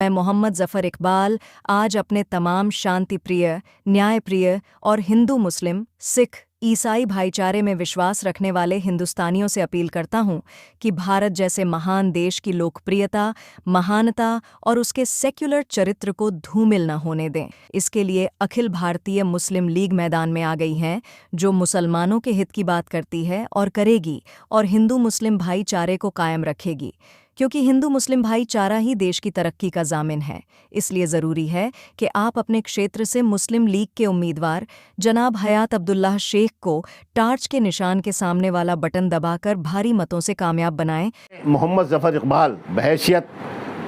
मैं मोहम्मद ज़फ़र इकबाल आज अपने तमाम शांति प्रिय, न्याय प्रिय और हिंदू मुस्लिम, सिख, ईसाई भाईचारे में विश्वास रखने वाले हिंदुस्तानियों से अपील करता हूं कि भारत जैसे महान देश की लोकप्रियता, महानता और उसके सेक्युलर चरित्र को धूमिल न होने दें। इसके लिए अखिल भारतीय मुस्लिम लीग मैदान में आ गई है, जो मुसलमानों के हित की बात करती है और करेगी, और हिंदू मुस्लिम भाईचारे को कायम रखेगी, क्योंकि हिंदू मुस्लिम भाईचारा ही देश की तरक्की का जामिन है। इसलिए ज़रूरी है कि आप अपने क्षेत्र से मुस्लिम लीग के उम्मीदवार जनाब हयात अब्दुल्लाह शेख को टार्च के निशान के सामने वाला बटन दबाकर भारी मतों से कामयाब बनाएं। मोहम्मद ज़फ़र इकबाल बहैसियत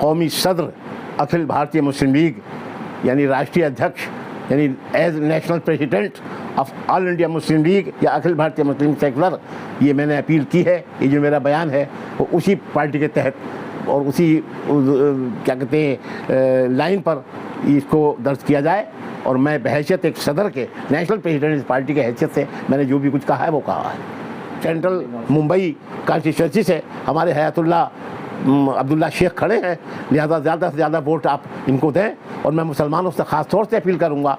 कौमी सदर अखिल भारतीय मुस्लिम लीग यानी राष्ट्रीय अध्यक्ष यानी as national president of all India Muslim league या अखिल भारतीय मुस्लिम सेक्युलर, ये मैंने अपील की है। ये जो मेरा बयान है वो उसी पार्टी के तहत और उसी क्या कहते हैं लाइन पर इसको दर्ज किया जाए। और मैं बहैसियत एक सदर के नेशनल प्रेसिडेंट इस पार्टी के हैसियत से मैंने जो भी कुछ कहा है वो कहा है। सेंट्रल मुंबई कॉन्स्टिट्यूंसी से हमारे हयातुल्लाह अब्दुल्ला शेख खड़े हैं, लिहाजा ज़्यादा से ज़्यादा वोट आप इनको दें। और मैं मुसलमानों से ख़ास तौर से अपील करूंगा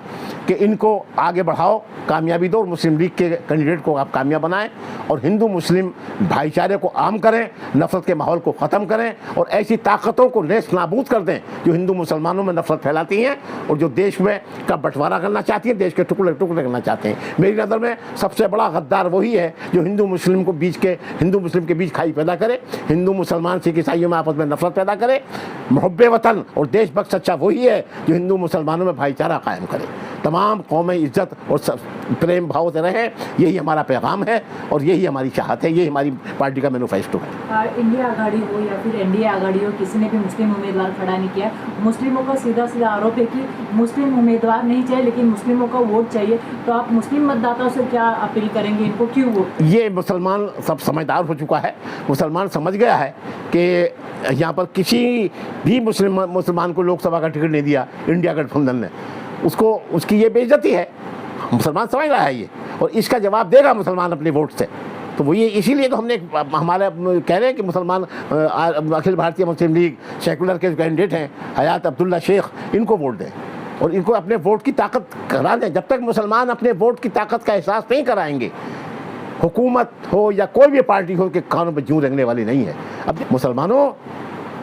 कि इनको आगे बढ़ाओ, कामयाबी दो और मुस्लिम लीग के कैंडिडेट को आप कामयाब बनाएं और हिंदू मुस्लिम भाईचारे को आम करें, नफ़रत के माहौल को ख़त्म करें और ऐसी ताकतों को नेस्त नाबूद कर दें जो हिंदू मुसलमानों में नफ़रत फैलाती हैं और जो देश में का बंटवारा करना चाहती हैं, देश के टुकड़े टुकड़े करना चाहते हैं। मेरी नज़र में सबसे बड़ा गद्दार वही है जो हिंदू मुस्लिम के बीच खाई पैदा करे, हिंदू मुसलमान सिख ईसाइयों में आपस में नफरत पैदा करे। मुहब्बे वतन और देशभक्त सच्चा वही है जो हिंदू मुसलमानों में भाईचारा कायम करे। तमाम कौमें इज्जत और प्रेम भाव से रहें, यही हमारा पैगाम है और यही हमारी चाहत है, यही हमारी पार्टी का मैनिफेस्टो है। इंडिया आघाड़ी हो या फिर एनडीए आघाड़ी हो, किसी ने भी मुस्लिम उम्मीदवार खड़ा नहीं किया। मुस्लिमों का सीधा सीधा आरोप है कि मुस्लिम उम्मीदवार नहीं चाहिए लेकिन मुस्लिमों का वोट चाहिए। तो आप मुस्लिम मतदाताओं से क्या अपील करेंगे, इनको क्यों वोट? ये मुसलमान सब समझदार हो चुका है। मुसलमान समझ गया है कि यहाँ पर किसी भी मुसलमान को लोकसभा का टिकट नहीं दिया इंडिया गठबंधन ने, उसकी ये बेइज्जती है। मुसलमान समझ रहा है ये और इसका जवाब देगा मुसलमान अपने वोट से। तो वो ये इसीलिए तो हमने हमारे कह रहे हैं कि मुसलमान अखिल भारतीय मुस्लिम लीग सेकुलर के कैंडिडेट हैं हयात अब्दुल्ला शेख, इनको वोट दें और इनको अपने वोट की ताकत करा दें। जब तक मुसलमान अपने वोट की ताकत का एहसास नहीं कराएंगे, हुकूमत हो या कोई भी पार्टी हो के कानों पर जूं रंगने वाली नहीं है। अब मुसलमानों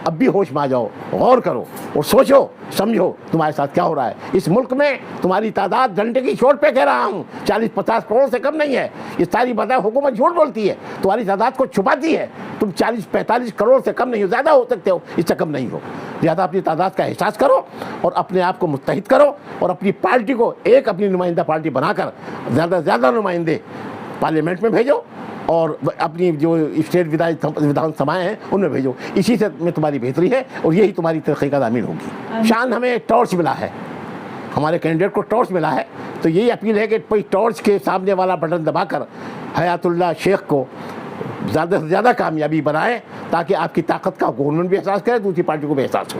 अब भी होश में आ जाओ, गौर करो और सोचो समझो तुम्हारे साथ क्या हो रहा है। इस मुल्क में तुम्हारी तादाद घंटे की चोट पे कह रहा हूँ 40-50 करोड़ से कम नहीं है। ये सारी बातें हुकूमत झूठ बोलती है, तुम्हारी तादाद को छुपाती है। तुम 40-45 करोड़ से कम नहीं हो, ज़्यादा हो सकते हो, इससे कम नहीं हो। लिहाजा अपनी तादाद का एहसास करो और अपने आप को मुत्तहिद करो और अपनी पार्टी को एक अपनी नुमाइंदा पार्टी बनाकर ज़्यादा से ज़्यादा नुमाइंदे पार्लियामेंट में भेजो और अपनी जो स्टेट विधान सभाएँ हैं उनमें भेजो। इसी से में तुम्हारी बेहतरी है और यही तुम्हारी तरक्की का दामिन होगी। शान हमें टॉर्च मिला है, हमारे कैंडिडेट को टॉर्च मिला है, तो यही अपील है कि कोई टॉर्च के सामने वाला बटन दबाकर हयातुल्लाह शेख को ज़्यादा से ज़्यादा कामयाबी बनाए ताकि आपकी ताकत का गवर्नमेंट भी एहसास करे, दूसरी पार्टी को भी एहसास हो।